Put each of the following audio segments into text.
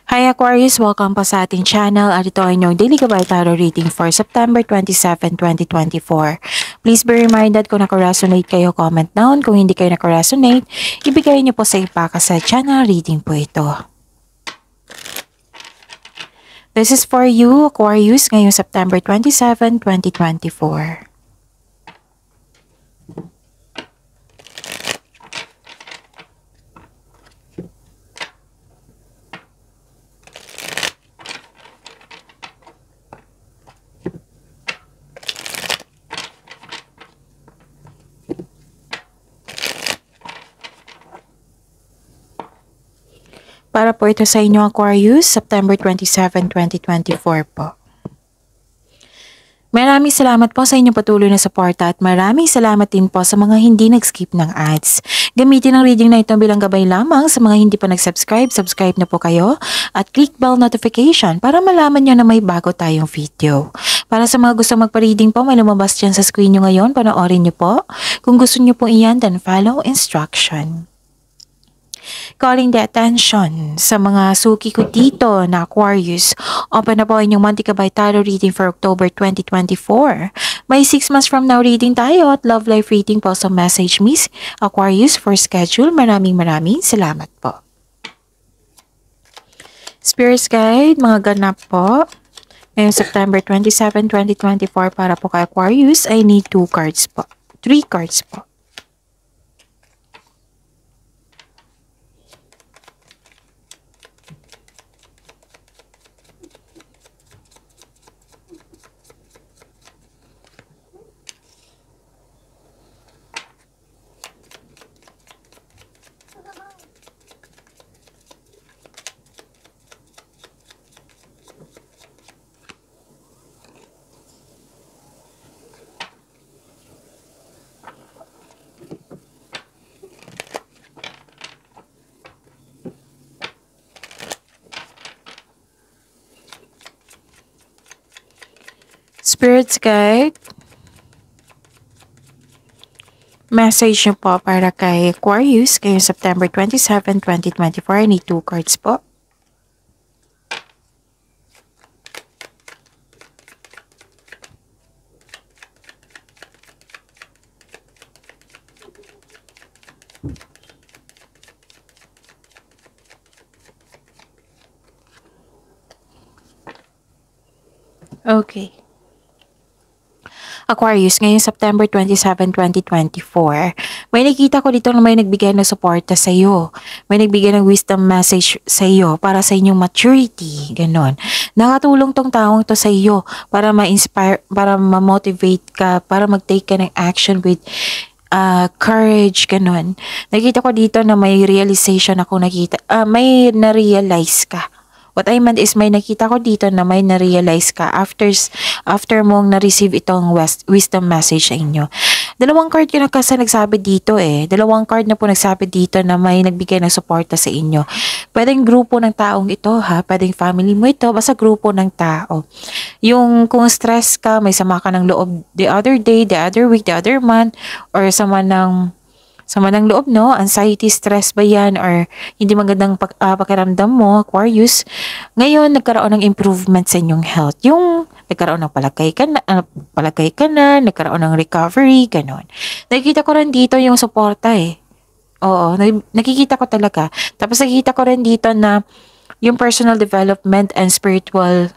Hi Aquarius! Welcome po sa ating channel at ito ay inyong Daily Gabay Tarot Reading for September 27, 2024. Please be reminded kung nakaresonate kayo, comment down. Kung hindi kayo nakaresonate, ibigay niyo po sa ipaka sa channel reading po ito. This is for you, Aquarius, ngayong September 27, 2024. Para po ito sa inyo, Aquarius, September 27, 2024 po. Maraming salamat po sa inyong patuloy na suporta at maraming salamat din po sa mga hindi nag-skip ng ads. Gamitin ang reading na ito bilang gabay lamang sa mga hindi pa nag-subscribe. Subscribe na po kayo at click bell notification para malaman nyo na may bago tayong video. Para sa mga gusto magpa-reading po, may lumabas dyan sa screen nyo ngayon. Panoorin nyo po. Kung gusto nyo po iyan, then follow instruction. Calling the attention sa mga suki ko dito na Aquarius. Open na po inyong Monthly Gabay Tarot Reading for October 2024. May 6 months from now reading tayo at love life reading po sa message Miss Aquarius for schedule. Maraming salamat po. Spirits Guide, mga ganap po. Ngayong September 27, 2024 para po kay Aquarius, I need 2 cards po. 3 cards po. Spirits Guide, message nyo po para kay Aquarius ngayong September 27, 2024. I need 2 cards po. Okay. Aquarius, ngayong September 27, 2024, may nakita ko dito na may nagbigay ng suporta sa iyo. May nagbigay ng wisdom message sa iyo para sa inyong maturity. Ganon. Nakatulong tong taong to sa iyo para ma-inspire, para ma-motivate ka, para mag-take ka ng action with courage, ganon. Nakita ko dito na may realization ako may na-realize ka. What I meant is may nakita ko dito na may na-realize ka after mong na-receive itong wisdom message sa inyo. Dalawang card yun kasi nagsabi dito eh. Dalawang card na po nagsabi dito na may nagbigay ng suporta sa inyo. Pwedeng grupo ng taong ito ha. Pwedeng family mo ito. Basta grupo ng tao. Yung kung stress ka, may sama ka ng loob the other day, the other week, the other month, or sama ng loob, no? Anxiety, stress ba yan? Or hindi magandang pakiramdam mo, Aquarius? Ngayon, nagkaroon ng improvement sa inyong health. Yung nagkaroon ng palagay ka na, nagkaroon ng recovery, ganon. Nakikita ko rin dito yung suporta eh. Oo, nakikita ko talaga. Tapos nakikita ko rin dito na yung personal development and spiritual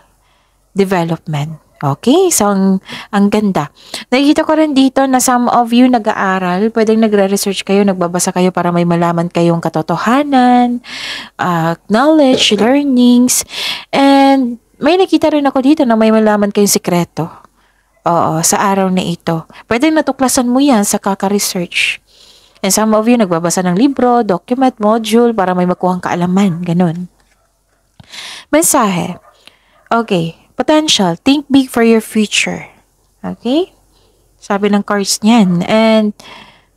development. Okay, so ang ganda. Nakikita ko rin dito na some of you nag-aaral, pwedeng nagre-research kayo, nagbabasa kayo para may malaman kayong katotohanan, knowledge, learnings, and may nakita rin ako dito na may malaman kayong sikreto. Oo, sa araw na ito. Pwedeng natuklasan mo yan sa kaka-research. And some of you nagbabasa ng libro, document, module, para may makuhang kaalaman, ganun. Mensahe. Okay. Potential, think big for your future. Okay? Sabi ng cards niyan. And,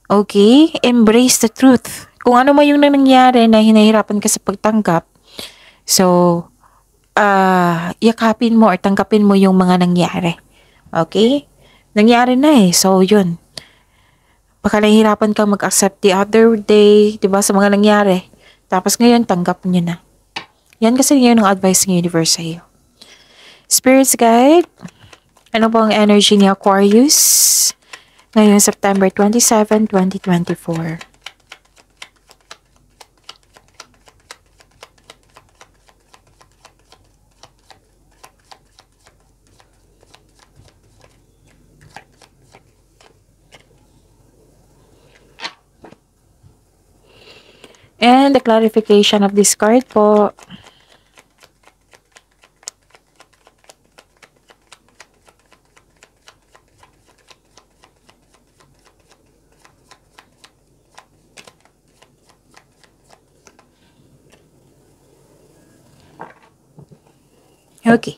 okay, embrace the truth. Kung ano man yung nangyari na hinahirapan ka sa pagtanggap, so, yakapin mo or tanggapin mo yung mga nangyari. Okay? Nangyari na eh. So, yun. Baka nahihirapan ka mag-accept the other day, diba, sa mga nangyari. Tapos ngayon, tanggap nyo na. Yan kasi yun ang advice ng universe sa iyo. Spirits guide, ano po ang energy ni Aquarius ngayong September 27, 2024? And the clarification of this card po. Okay.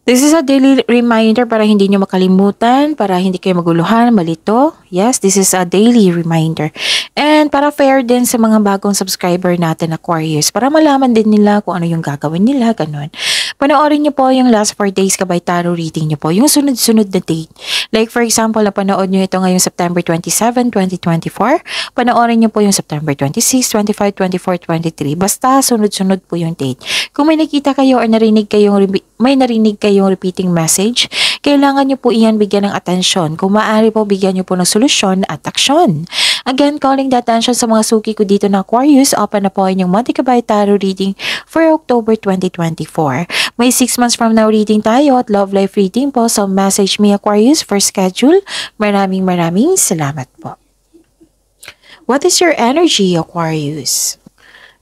This is a daily reminder para hindi nyo makalimutan, para hindi kayo maguluhan, malito. Yes, this is a daily reminder. And para fair din sa mga bagong subscriber natin, Aquarius, para malaman din nila kung ano yung gagawin nila, ganun. Panoorin nyo po yung last 4 days kabay tarot reading nyo po, yung sunod-sunod na date. Like for example, napanood nyo ito ngayong September 27, 2024. Panoorin nyo po yung September 26, 25, 24, 23. Basta sunod-sunod po yung date. Kung may nakita kayo or may narinig kayong repeating message, kailangan nyo po iyan bigyan ng atensyon. Kung maaari po, bigyan nyo po ng solusyon at aksyon. Again, calling the attention sa mga suki ko dito na Aquarius, open na po inyong Monte Cabay Tarot reading for October 2024. May 6 months from now reading tayo at love life reading po. So message me Aquarius for schedule. Maraming salamat po. What is your energy, Aquarius?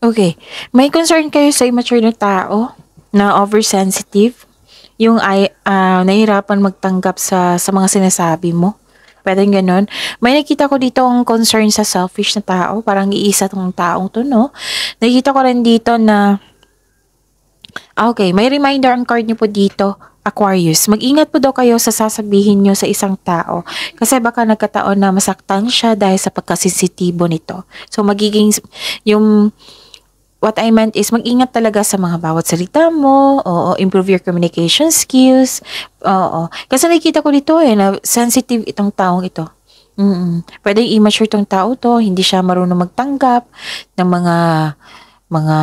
Okay, may concern kayo sa immature na tao na oversensitive, yung nahihirapan magtanggap sa mga sinasabi mo. Pwede ganun. May nakita ko dito ang concern sa selfish na tao, parang iisa tong taong to, no? Nakita ko rin dito na, okay, may reminder ang card niyo po dito, Aquarius. Mag-ingat po daw kayo sa sasabihin nyo sa isang tao. Kasi baka nagkataon na masaktan siya dahil sa pagkasensitibo nito. So, what I meant is mag-ingat talaga sa mga bawat salita mo, oo, improve your communication skills, oo. Kasi nakikita ko dito na sensitive itong taong ito. Pwedeng immature itong tao to, hindi siya marunong magtanggap ng mga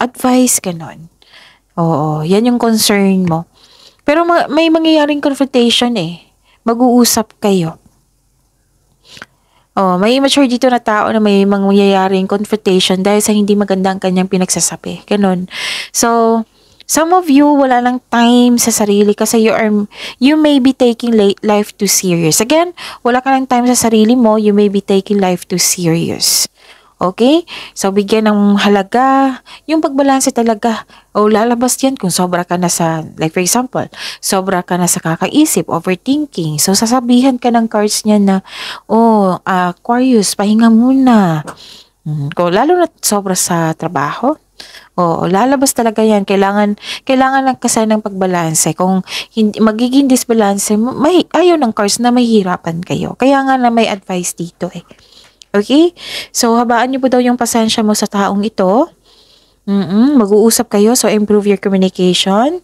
advice, ganon. Oo, yan yung concern mo. Pero may mangyayaring confrontation mag-uusap kayo. Oh, may immature dito na tao na may mangyayaring confrontation dahil sa hindi maganda ang kanyang pinagsasabi. Ganon. So, some of you, wala lang time sa sarili kasi you may be taking life too serious. Again, wala ka lang time sa sarili mo, you may be taking life too serious. Okay? So, bigyan ng halaga, yung pagbalanse talaga. O, lalabas yan kung sobra ka na sa, like for example, sobra ka na sa kakaisip, overthinking. So, sasabihan ka ng cards niya na, Aquarius, pahinga muna. Kung lalo na sobra sa trabaho, lalabas talaga yan. Kailangan lang kasi ng pagbalanse. Kung hindi, magiging disbalance, ayaw ng cards na may hirapan kayo. Kaya nga na may advice dito Okay? So, habaan niyo po daw yung pasensya mo sa taong ito. Mag-uusap kayo. So, improve your communication.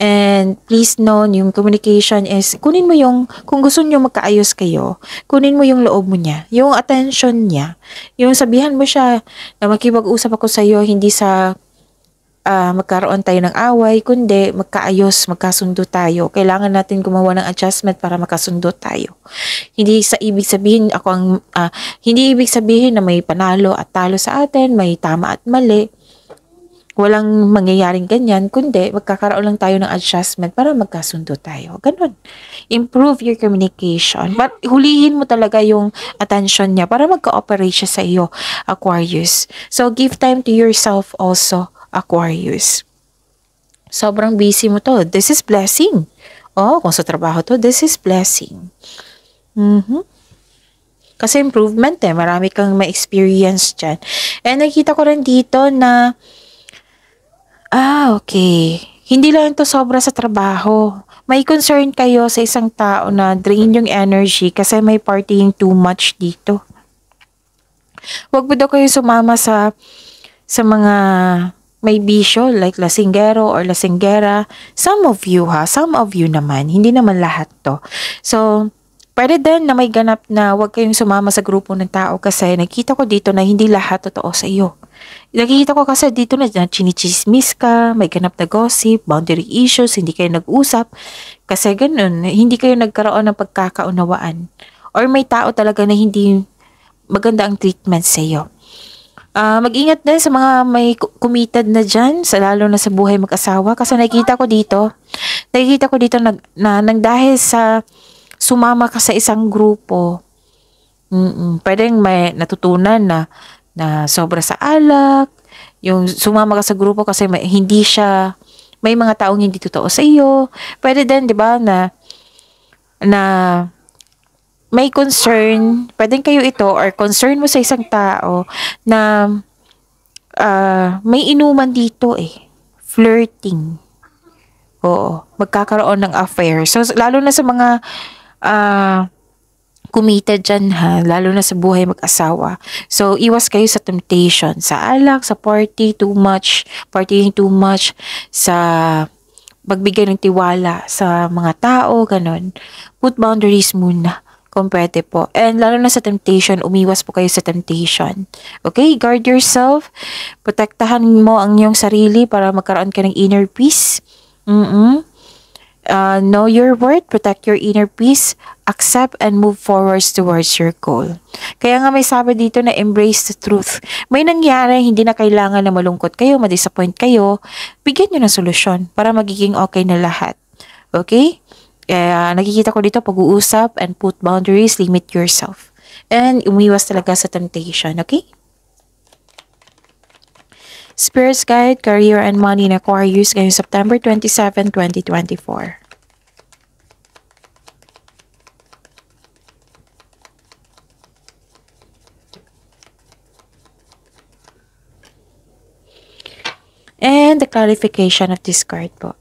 And please know, yung communication is, kunin mo kung gusto niyo magkaayos kayo, kunin mo yung loob mo niya, yung attention niya. Yung sabihan mo siya na makipag-usap ako sa iyo, hindi sa magkaroon tayo ng away, kundi magkaayos, magkasundo tayo. Kailangan natin gumawa ng adjustment para makasundo tayo. Hindi ibig sabihin na may panalo at talo sa atin, may tama at mali. Walang mangyayaring ganyan, kundi magkakaroon lang tayo ng adjustment para magkasundo tayo. Ganun. Improve your communication. But hulihin mo talaga yung attention niya para mag-cooperate siya sa iyo, Aquarius. So, give time to yourself also, Aquarius. Sobrang busy mo to. This is blessing. Kung sa trabaho to, this is blessing. Kasi improvement marami kang ma-experience dyan. And nakita ko rin dito na okay. Hindi lang ito sobra sa trabaho. May concern kayo sa isang tao na drain yung energy kasi may partying too much dito. Huwag mo daw kayo sumama sa mga may bisyo like lasinggero or lasinggera. Some of you naman. Hindi naman lahat to. So, pwede din na may ganap na huwag kayong sumama sa grupo ng tao kasi nakita ko dito na hindi lahat totoo sa iyo. Nakikita ko kasi dito na chinichismis ka, may ganap na gossip, boundary issues, hindi kayo nag-usap. Kasi ganun, hindi kayo nagkaroon ng pagkakaunawaan. Or may tao talaga na hindi maganda ang treatment sa iyo. Mag-ingat din sa mga may committed na dyan, lalo na sa buhay mag-asawa. Kasi nakikita ko dito nang dahil sa sumama ka sa isang grupo, pwedeng may natutunan na sobra sa alak, yung sumama ka sa grupo kasi may mga taong hindi totoo sa iyo. Pwede din, 'di ba, na may concern, pwedeng kayo ito or concern mo sa isang tao na may inuman dito flirting. Oo, magkakaroon ng affair. So lalo na sa mga committed dyan ha, lalo na sa buhay mag-asawa. So, iwas kayo sa temptation, sa alak, sa partying too much, sa pagbigay ng tiwala sa mga tao, ganun. Put boundaries muna kung pwede po. And lalo na sa temptation, umiwas po kayo sa temptation. Okay? Guard yourself. Protektahan mo ang iyong sarili para magkaroon ka ng inner peace. Know your worth, protect your inner peace, accept and move forwards towards your goal. Kaya nga may sabi dito na embrace the truth. May nangyari, hindi na kailangan na malungkot kayo, ma-disappoint kayo. Bigyan nyo ng solusyon para magiging okay na lahat. Okay? Kaya nakikita ko dito pag-uusap and put boundaries, limit yourself. And umiwas talaga sa temptation. Okay? Spirit's Guide, Career and Money in Aquarius ngayong September 27, 2024. And the clarification of this card po.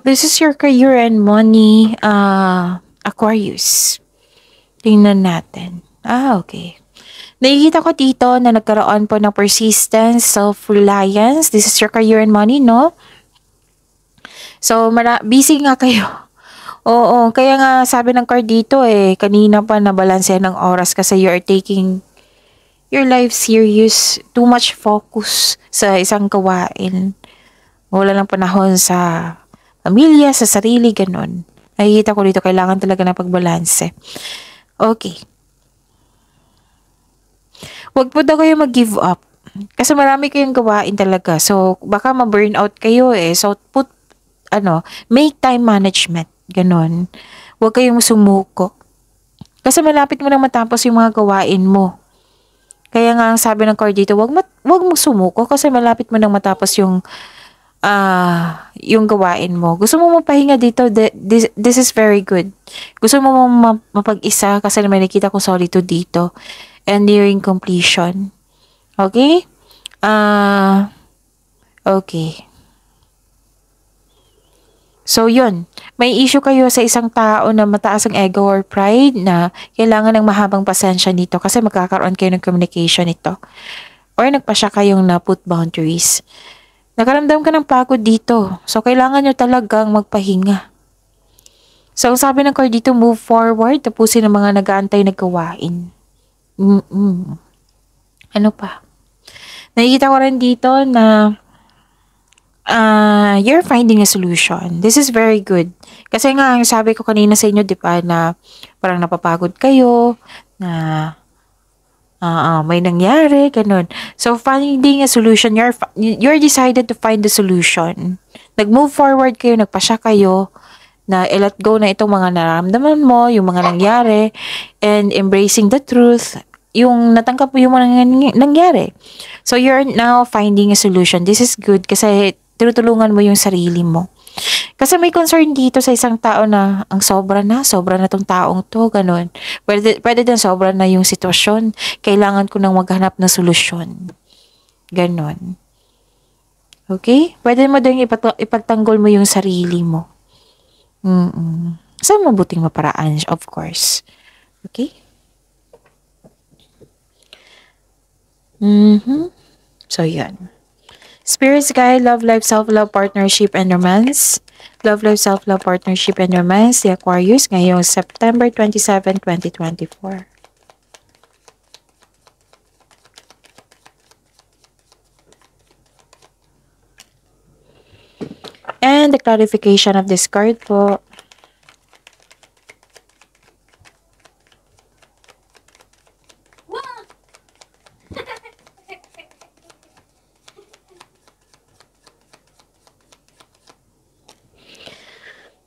This is your career and money, Aquarius. Tingnan natin. Okay. Nakikita ko dito na nagkaroon po ng persistence, self-reliance. This is your career and money, no? So, busy nga kayo. Oo, kaya nga sabi ng card dito kanina pa nabalanse ng oras kasi you are taking your life serious. Too much focus sa isang gawain. Wala lang panahon sa pamilya, sa sarili, ganun. Nakikita ko dito, kailangan talaga ng pagbalanse. Okay. Huwag po daw kayo mag-give up. Kasi marami kayong gawain talaga. So, baka ma-burnout kayo So, make time management. Ganun. Huwag kayong sumuko. Kasi malapit mo na matapos yung mga gawain mo. Kaya nga ang sabi ng card dito, huwag mo sumuko kasi malapit mo nang matapos yung gawain mo. Gusto mo mapahinga dito, this is very good. Gusto mo mapag-isa kasi may nakita ko solitude dito and nearing completion. Okay? Okay. So, yun. May issue kayo sa isang tao na mataas ang ego or pride na kailangan ng mahabang pasensya nito kasi magkakaroon kayo ng communication nito. Or nagpasya kayong na put boundaries. Nakaramdam ka ng pagod dito. So, kailangan nyo talagang magpahinga. So, sabi ng card dito, move forward. Tapusin ang mga nag-aantay na gawain. Ano pa? Nakikita ko rin dito na you're finding a solution. This is very good. Kasi nga, ang sabi ko kanina sa inyo, di ba, na parang napapagod kayo, na may nangyari, ganun. So, finding a solution, you're decided to find the solution. Nag-move forward kayo, nagpasya kayo, na i-let go na itong mga nararamdaman mo, yung mga nangyari, and embracing the truth, yung natanggap mo yung mga nangyari. So, you're now finding a solution. This is good kasi tinutulungan mo yung sarili mo. Kasi may concern dito sa isang tao na ang sobra na tong taong to, ganun. Pwede din sobra na yung sitwasyon. Kailangan ko nang maghanap ng solusyon. Ganun. Okay? Pwede mo din ipagtanggol mo yung sarili mo. Sa mabuting maparaan, of course. Okay? Mhm. So, yan. Spirits guide, love life, self-love, partnership, and romance. Love life, self-love, partnership, and romance. The Aquarius ngayong September 27, 2024. And the clarification of this card po.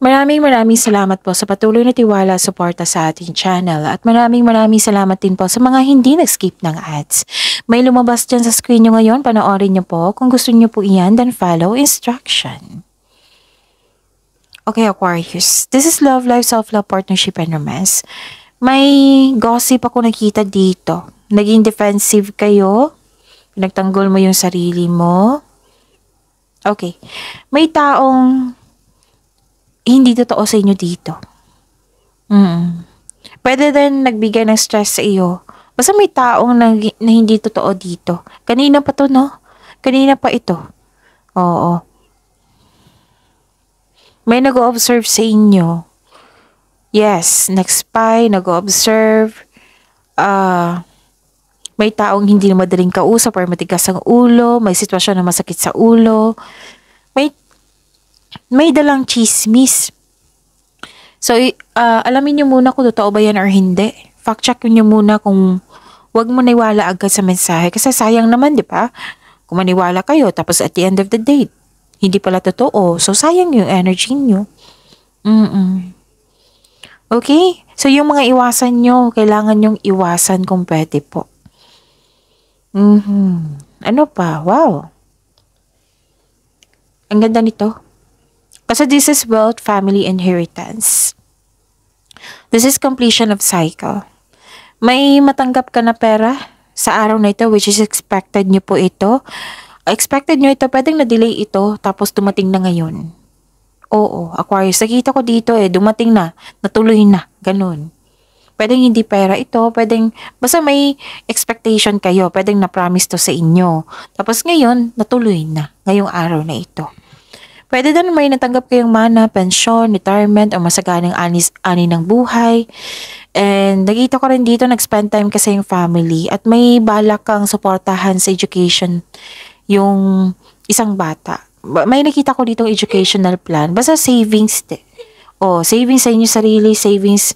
Maraming salamat po sa patuloy na tiwala at suporta sa ating channel at maraming salamat din po sa mga hindi nag-skip ng ads. May lumabas dyan sa screen nyo ngayon, panoorin nyo po. Kung gusto nyo po iyan, then follow instruction. Okay, Aquarius. This is love, life, self-love, partnership, and romance. May gossip ako nakita dito. Naging defensive kayo. Pinagtanggol mo yung sarili mo. Okay. May taong hindi totoo sa inyo dito. Pwede din nagbigay ng stress sa iyo. Basta may taong na hindi totoo dito. Kanina pa to, no? Kanina pa ito. Oo. May nag-o-observe sa inyo. Yes, nag-spy, nag-o-observe. May taong hindi na madaling kausap or matigas ang ulo. May sitwasyon na masakit sa ulo. May dalang chismis. So, alamin nyo muna kung totoo ba yan or hindi. Fact check nyo muna kung wag mo niwala agad sa mensahe. Kasi sayang naman, di ba? Kung maniwala kayo, tapos at the end of the day, hindi pala totoo. So, sayang yung energy nyo. Okay? So, yung mga iwasan nyo, kailangan nyong iwasan kung pwede po. Ano pa? Wow. Ang ganda nito. Kasi this is wealth, family, inheritance. This is completion of cycle. May matanggap ka na pera sa araw na ito, which is expected nyo po ito. Expected nyo ito, pwedeng na-delay ito, tapos dumating na ngayon. Oo, Aquarius, nakita ko dito dumating na, natuloy na, ganun. Pwedeng hindi pera ito, pwedeng, basta may expectation kayo, pwedeng na-promise to sa inyo. Tapos ngayon, natuloy na, ngayong araw na ito. Pwede din may natanggap kayong mana, pensyon, retirement, o masaganang ani ng buhay. And nakita ko rin dito, nag-spend time kasi yung family at may balak kang suportahan sa education yung isang bata. May nakita ko dito educational plan. Basta savings. Savings sa inyo sarili, savings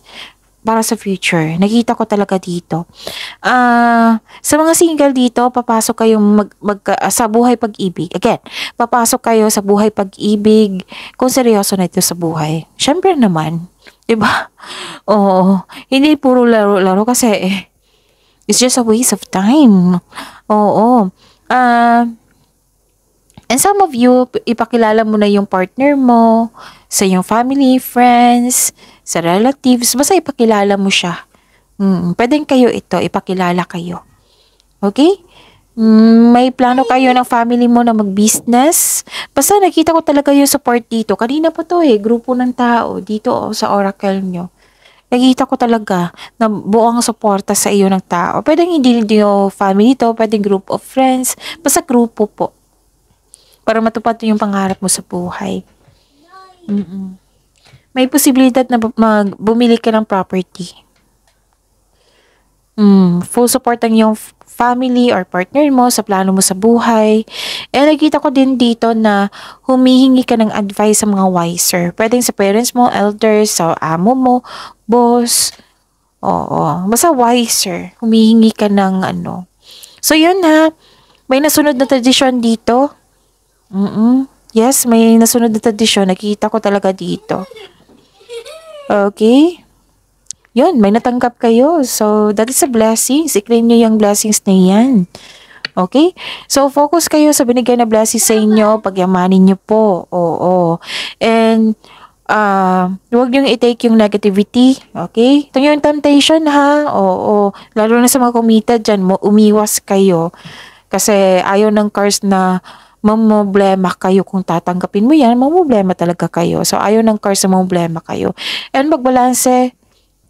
para sa future. Nakita ko talaga dito. Sa mga single dito, papasok kayong sa buhay pag-ibig. Again, papasok kayo sa buhay pag-ibig kung seryoso na ito sa buhay. Syempre naman, 'di ba? Oo, hindi puro laro-laro kasi it's just a waste of time. Oo. And some of you, ipakilala mo na yung partner mo sa yung family, friends, sa relatives. Basta ipakilala mo siya. Pwedeng kayo ito, ipakilala kayo. Okay? May plano kayo ng family mo na mag-business. Basta nakita ko talaga yung support dito. Kanina po to grupo ng tao dito sa oracle nyo. Nakita ko talaga na buong suporta sa iyo ng tao. Pwedeng hindi yung family to, pwedeng group of friends. Basta grupo po. Para matupad yung pangarap mo sa buhay. May posibilidad na bumili ka ng property. Full support ang yung family or partner mo sa plano mo sa buhay. Nakita ko din dito na humihingi ka ng advice sa mga wiser. Pwedeng sa parents mo, elders, sa amo mo, boss. Oo. Basta wiser. Humihingi ka ng ano. So, yun ha. May nasunod na tradisyon dito. Yes, may nasunod na tradisyon. Nakita ko talaga dito. Okay. Yun, may natanggap kayo. So, that is a blessing. I-claim nyo yung blessings na yan. Okay? So, focus kayo sa binigay na blessings sa inyo. Pagyamanin nyo po. Oo. And, huwag nyo i-take yung negativity. Okay? Ito yung temptation ha. Oo. Lalo na sa mga committed dyan, umiwas kayo. Kasi ayaw ng cards na mamroblema kayo kung tatanggapin mo yan, mamroblema talaga kayo. So, ayaw ng cards na mamroblema kayo. And magbalanse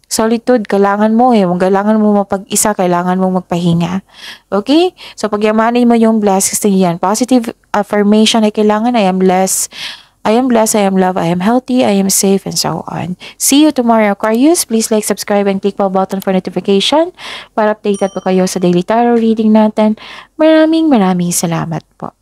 Solitude, kailangan mo eh. Kailangan mo mapag-isa, kailangan mo magpahinga. Okay? So, pagyamanin mo yung blessings na yan. Positive affirmation ay kailangan, I am blessed, I am loved, I am healthy, I am safe, and so on. See you tomorrow, Aquarius. Please like, subscribe, and click the button for notification para updated po kayo sa daily tarot reading natin. Maraming salamat po.